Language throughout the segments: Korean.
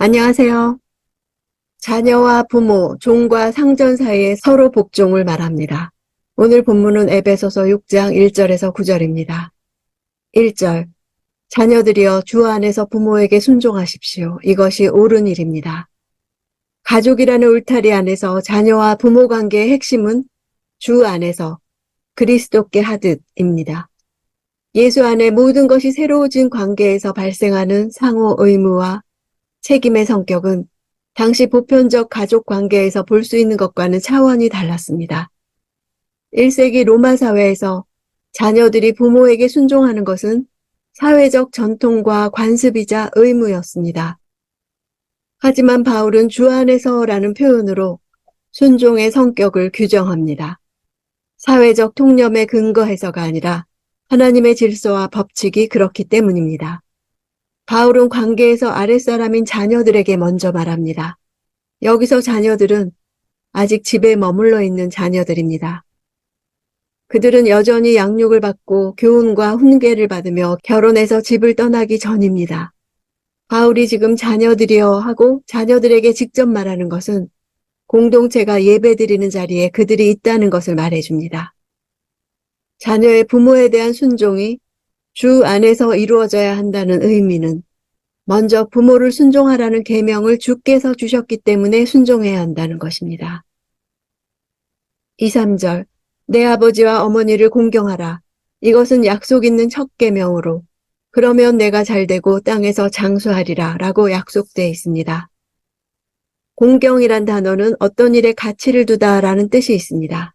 안녕하세요. 자녀와 부모, 종과 상전 사이의 서로 복종을 말합니다. 오늘 본문은 에베소서 6장 1절에서 9절입니다. 1절, 자녀들이여 주 안에서 부모에게 순종하십시오. 이것이 옳은 일입니다. 가족이라는 울타리 안에서 자녀와 부모 관계의 핵심은 주 안에서 그리스도께 하듯입니다. 예수 안에 모든 것이 새로워진 관계에서 발생하는 상호 의무와 책임의 성격은 당시 보편적 가족 관계에서 볼 수 있는 것과는 차원이 달랐습니다. 1세기 로마 사회에서 자녀들이 부모에게 순종하는 것은 사회적 전통과 관습이자 의무였습니다. 하지만 바울은 주 안에서라는 표현으로 순종의 성격을 규정합니다. 사회적 통념에 근거해서가 아니라 하나님의 질서와 법칙이 그렇기 때문입니다. 바울은 관계에서 아랫사람인 자녀들에게 먼저 말합니다. 여기서 자녀들은 아직 집에 머물러 있는 자녀들입니다. 그들은 여전히 양육을 받고 교훈과 훈계를 받으며 결혼해서 집을 떠나기 전입니다. 바울이 지금 자녀들이여 하고 자녀들에게 직접 말하는 것은 공동체가 예배드리는 자리에 그들이 있다는 것을 말해줍니다. 자녀의 부모에 대한 순종이 주 안에서 이루어져야 한다는 의미는 먼저 부모를 순종하라는 계명을 주께서 주셨기 때문에 순종해야 한다는 것입니다. 2, 3절 내 아버지와 어머니를 공경하라. 이것은 약속 있는 첫 계명으로 그러면 내가 잘되고 땅에서 장수하리라 라고 약속되어 있습니다. 공경이란 단어는 어떤 일에 가치를 두다라는 뜻이 있습니다.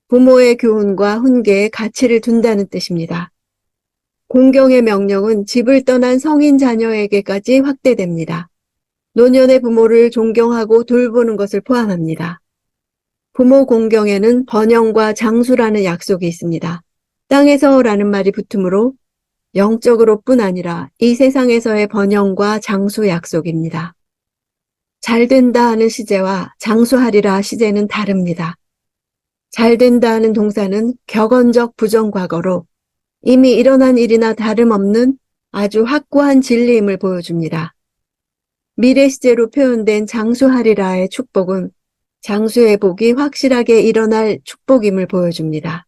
부모의 교훈과 훈계에 가치를 둔다는 뜻입니다. 공경의 명령은 집을 떠난 성인 자녀에게까지 확대됩니다. 노년의 부모를 존경하고 돌보는 것을 포함합니다. 부모 공경에는 번영과 장수라는 약속이 있습니다. 땅에서라는 말이 붙으므로 영적으로뿐 아니라 이 세상에서의 번영과 장수 약속입니다. 잘된다 하는 시제와 장수하리라 시제는 다릅니다. 잘된다 하는 동사는 격언적 부정과거로 이미 일어난 일이나 다름없는 아주 확고한 진리임을 보여줍니다. 미래 시제로 표현된 장수하리라의 축복은 장수의 복이 확실하게 일어날 축복임을 보여줍니다.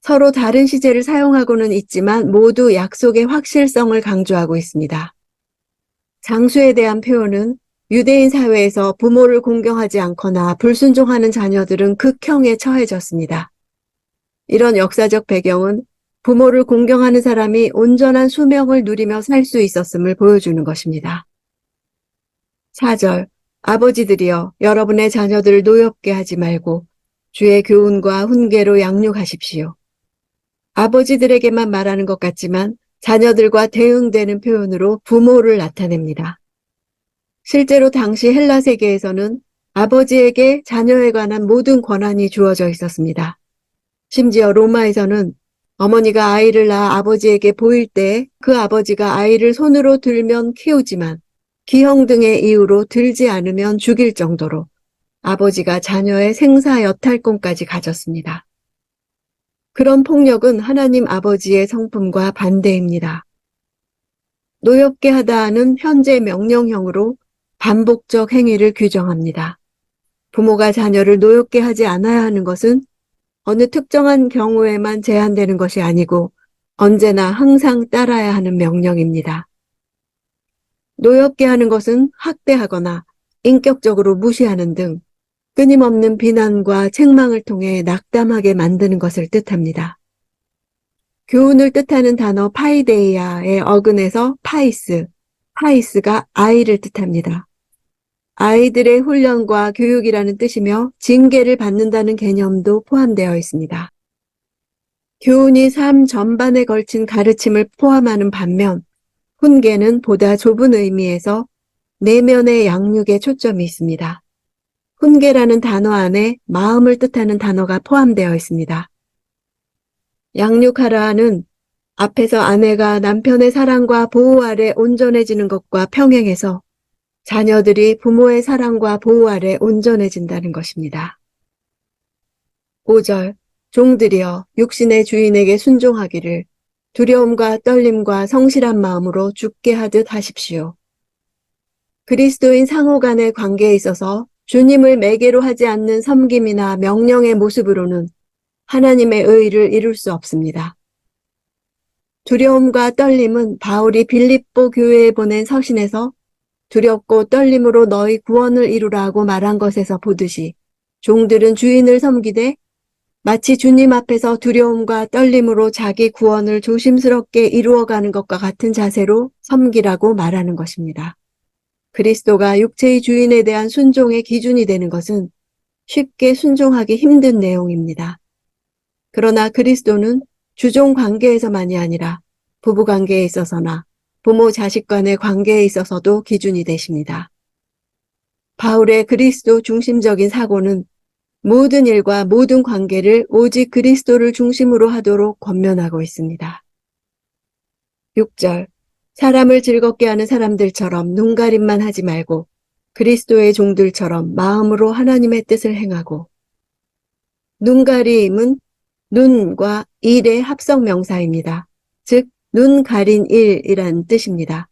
서로 다른 시제를 사용하고는 있지만 모두 약속의 확실성을 강조하고 있습니다. 장수에 대한 표현은 유대인 사회에서 부모를 공경하지 않거나 불순종하는 자녀들은 극형에 처해졌습니다. 이런 역사적 배경은 부모를 공경하는 사람이 온전한 수명을 누리며 살 수 있었음을 보여주는 것입니다. 4절 아버지들이여 여러분의 자녀들을 노엽게 하지 말고 주의 교훈과 훈계로 양육하십시오. 아버지들에게만 말하는 것 같지만 자녀들과 대응되는 표현으로 부모를 나타냅니다. 실제로 당시 헬라 세계에서는 아버지에게 자녀에 관한 모든 권한이 주어져 있었습니다. 심지어 로마에서는 어머니가 아이를 낳아 아버지에게 보일 때 그 아버지가 아이를 손으로 들면 키우지만 기형 등의 이유로 들지 않으면 죽일 정도로 아버지가 자녀의 생사 여탈권까지 가졌습니다. 그런 폭력은 하나님 아버지의 성품과 반대입니다. 노엽게 하다는 현재 명령형으로 반복적 행위를 규정합니다. 부모가 자녀를 노엽게 하지 않아야 하는 것은 어느 특정한 경우에만 제한되는 것이 아니고 언제나 항상 따라야 하는 명령입니다. 노엽게 하는 것은 학대하거나 인격적으로 무시하는 등 끊임없는 비난과 책망을 통해 낙담하게 만드는 것을 뜻합니다. 교훈을 뜻하는 단어 파이데이아의 어근에서 파이스가 아이를 뜻합니다. 아이들의 훈련과 교육이라는 뜻이며 징계를 받는다는 개념도 포함되어 있습니다. 교훈이 삶 전반에 걸친 가르침을 포함하는 반면 훈계는 보다 좁은 의미에서 내면의 양육에 초점이 있습니다. 훈계라는 단어 안에 마음을 뜻하는 단어가 포함되어 있습니다. 양육하라는 앞에서 아내가 남편의 사랑과 보호 아래 온전해지는 것과 평행해서 자녀들이 부모의 사랑과 보호 아래 온전해진다는 것입니다. 5절 종들이여 육신의 주인에게 순종하기를 두려움과 떨림과 성실한 마음으로 주께 하듯 하십시오. 그리스도인 상호 간의 관계에 있어서 주님을 매개로 하지 않는 섬김이나 명령의 모습으로는 하나님의 의의를 이룰 수 없습니다. 두려움과 떨림은 바울이 빌립보 교회에 보낸 서신에서 두렵고 떨림으로 너희 구원을 이루라고 말한 것에서 보듯이 종들은 주인을 섬기되 마치 주님 앞에서 두려움과 떨림으로 자기 구원을 조심스럽게 이루어가는 것과 같은 자세로 섬기라고 말하는 것입니다. 그리스도가 육체의 주인에 대한 순종의 기준이 되는 것은 쉽게 순종하기 힘든 내용입니다. 그러나 그리스도는 주종 관계에서만이 아니라 부부 관계에 있어서나 부모 자식 간의 관계에 있어서도 기준이 되십니다. 바울의 그리스도 중심적인 사고는 모든 일과 모든 관계를 오직 그리스도를 중심으로 하도록 권면하고 있습니다. 6절 사람을 즐겁게 하는 사람들처럼 눈가림만 하지 말고 그리스도의 종들처럼 마음으로 하나님의 뜻을 행하고 눈가림은 눈과 일의 합성 명사입니다. 즉, 눈 가린 일이란 뜻입니다.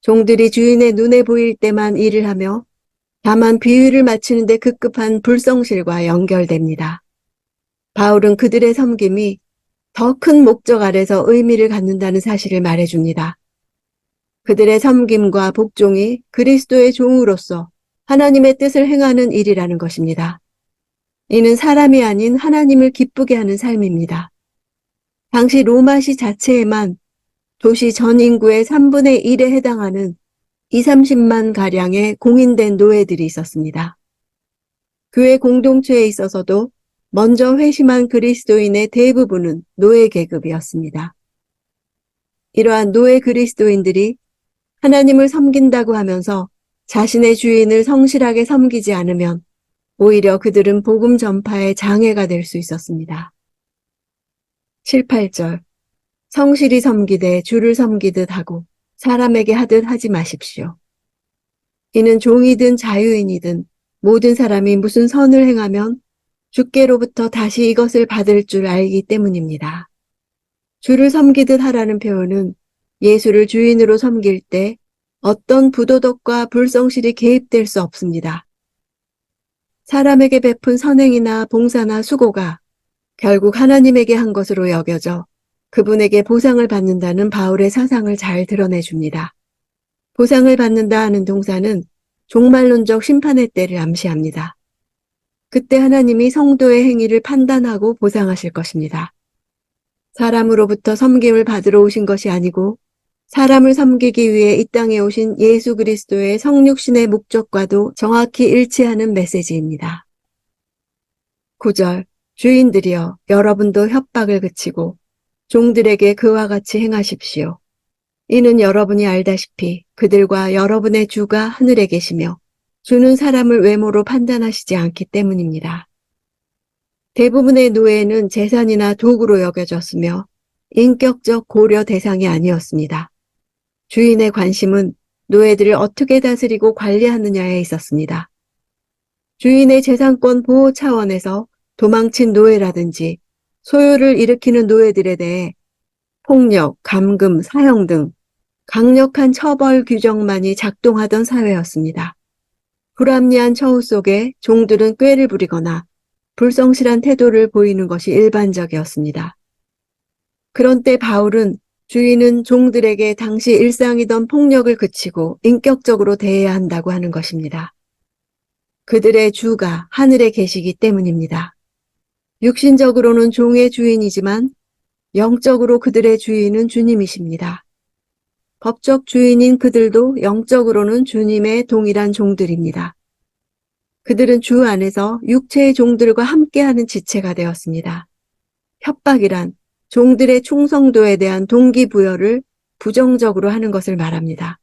종들이 주인의 눈에 보일 때만 일을 하며 다만 비유를 맞추는데 급급한 불성실과 연결됩니다. 바울은 그들의 섬김이 더 큰 목적 아래서 의미를 갖는다는 사실을 말해줍니다. 그들의 섬김과 복종이 그리스도의 종으로서 하나님의 뜻을 행하는 일이라는 것입니다. 이는 사람이 아닌 하나님을 기쁘게 하는 삶입니다. 당시 로마시 자체에만 도시 전 인구의 3분의 1에 해당하는 20-30만 가량의 공인된 노예들이 있었습니다. 교회 공동체에 있어서도 먼저 회심한 그리스도인의 대부분은 노예 계급이었습니다. 이러한 노예 그리스도인들이 하나님을 섬긴다고 하면서 자신의 주인을 성실하게 섬기지 않으면 오히려 그들은 복음 전파에 장애가 될 수 있었습니다. 7, 8절 성실히 섬기되 주를 섬기듯 하고 사람에게 하듯 하지 마십시오. 이는 종이든 자유인이든 모든 사람이 무슨 선을 행하면 주께로부터 다시 이것을 받을 줄 알기 때문입니다. 주를 섬기듯 하라는 표현은 예수를 주인으로 섬길 때 어떤 부도덕과 불성실이 개입될 수 없습니다. 사람에게 베푼 선행이나 봉사나 수고가 결국 하나님에게 한 것으로 여겨져 그분에게 보상을 받는다는 바울의 사상을 잘 드러내줍니다. 보상을 받는다 하는 동사는 종말론적 심판의 때를 암시합니다. 그때 하나님이 성도의 행위를 판단하고 보상하실 것입니다. 사람으로부터 섬김을 받으러 오신 것이 아니고 사람을 섬기기 위해 이 땅에 오신 예수 그리스도의 성육신의 목적과도 정확히 일치하는 메시지입니다. 9절 주인들이여 여러분도 협박을 그치고 종들에게 그와 같이 행하십시오. 이는 여러분이 알다시피 그들과 여러분의 주가 하늘에 계시며 주는 사람을 외모로 판단하시지 않기 때문입니다. 대부분의 노예는 재산이나 도구로 여겨졌으며 인격적 고려 대상이 아니었습니다. 주인의 관심은 노예들을 어떻게 다스리고 관리하느냐에 있었습니다. 주인의 재산권 보호 차원에서 도망친 노예라든지 소요를 일으키는 노예들에 대해 폭력, 감금, 사형 등 강력한 처벌 규정만이 작동하던 사회였습니다. 불합리한 처우 속에 종들은 꾀를 부리거나 불성실한 태도를 보이는 것이 일반적이었습니다. 그런 때 바울은 주인은 종들에게 당시 일상이던 폭력을 그치고 인격적으로 대해야 한다고 하는 것입니다. 그들의 주가 하늘에 계시기 때문입니다. 육신적으로는 종의 주인이지만 영적으로 그들의 주인은 주님이십니다. 법적 주인인 그들도 영적으로는 주님의 동일한 종들입니다. 그들은 주 안에서 육체의 종들과 함께하는 지체가 되었습니다. 협박이란 종들의 충성도에 대한 동기부여를 부정적으로 하는 것을 말합니다.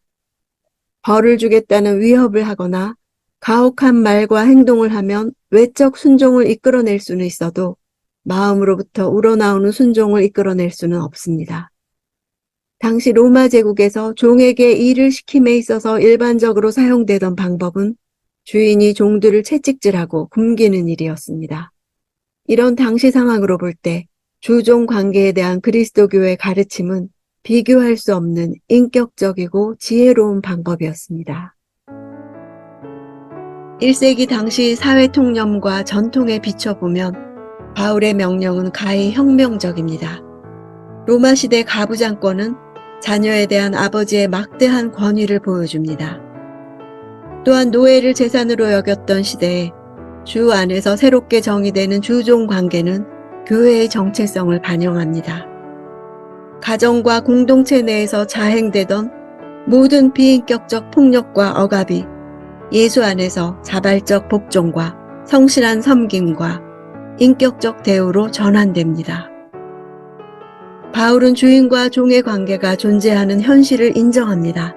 벌을 주겠다는 위협을 하거나 가혹한 말과 행동을 하면 외적 순종을 이끌어낼 수는 있어도 마음으로부터 우러나오는 순종을 이끌어낼 수는 없습니다. 당시 로마 제국에서 종에게 일을 시킴에 있어서 일반적으로 사용되던 방법은 주인이 종들을 채찍질하고 굶기는 일이었습니다. 이런 당시 상황으로 볼 때 주종 관계에 대한 그리스도교의 가르침은 비교할 수 없는 인격적이고 지혜로운 방법이었습니다. 1세기 당시 사회 통념과 전통에 비춰보면 바울의 명령은 가히 혁명적입니다. 로마 시대 가부장권은 자녀에 대한 아버지의 막대한 권위를 보여줍니다. 또한 노예를 재산으로 여겼던 시대에 주 안에서 새롭게 정의되는 주종 관계는 교회의 정체성을 반영합니다. 가정과 공동체 내에서 자행되던 모든 비인격적 폭력과 억압이 예수 안에서 자발적 복종과 성실한 섬김과 인격적 대우로 전환됩니다. 바울은 주인과 종의 관계가 존재하는 현실을 인정합니다.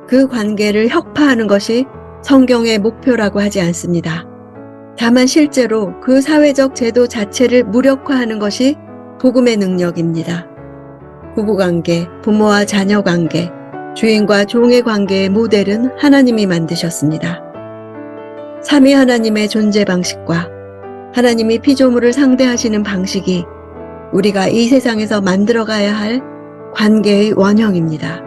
그 관계를 혁파하는 것이 성경의 목표라고 하지 않습니다. 다만 실제로 그 사회적 제도 자체를 무력화하는 것이 복음의 능력입니다. 부부관계, 부모와 자녀관계, 주인과 종의 관계의 모델은 하나님이 만드셨습니다. 삼위 하나님의 존재 방식과 하나님이 피조물을 상대하시는 방식이 우리가 이 세상에서 만들어가야 할 관계의 원형입니다.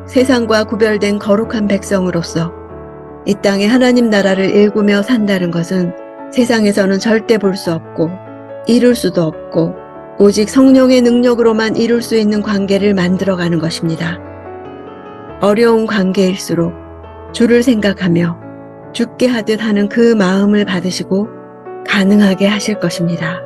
세상과 구별된 거룩한 백성으로서 이 땅에 하나님 나라를 일구며 산다는 것은 세상에서는 절대 볼 수 없고 이룰 수도 없고 오직 성령의 능력으로만 이룰 수 있는 관계를 만들어가는 것입니다. 어려운 관계일수록 주를 생각하며 죽게 하듯 하는 그 마음을 받으시고 가능하게 하실 것입니다.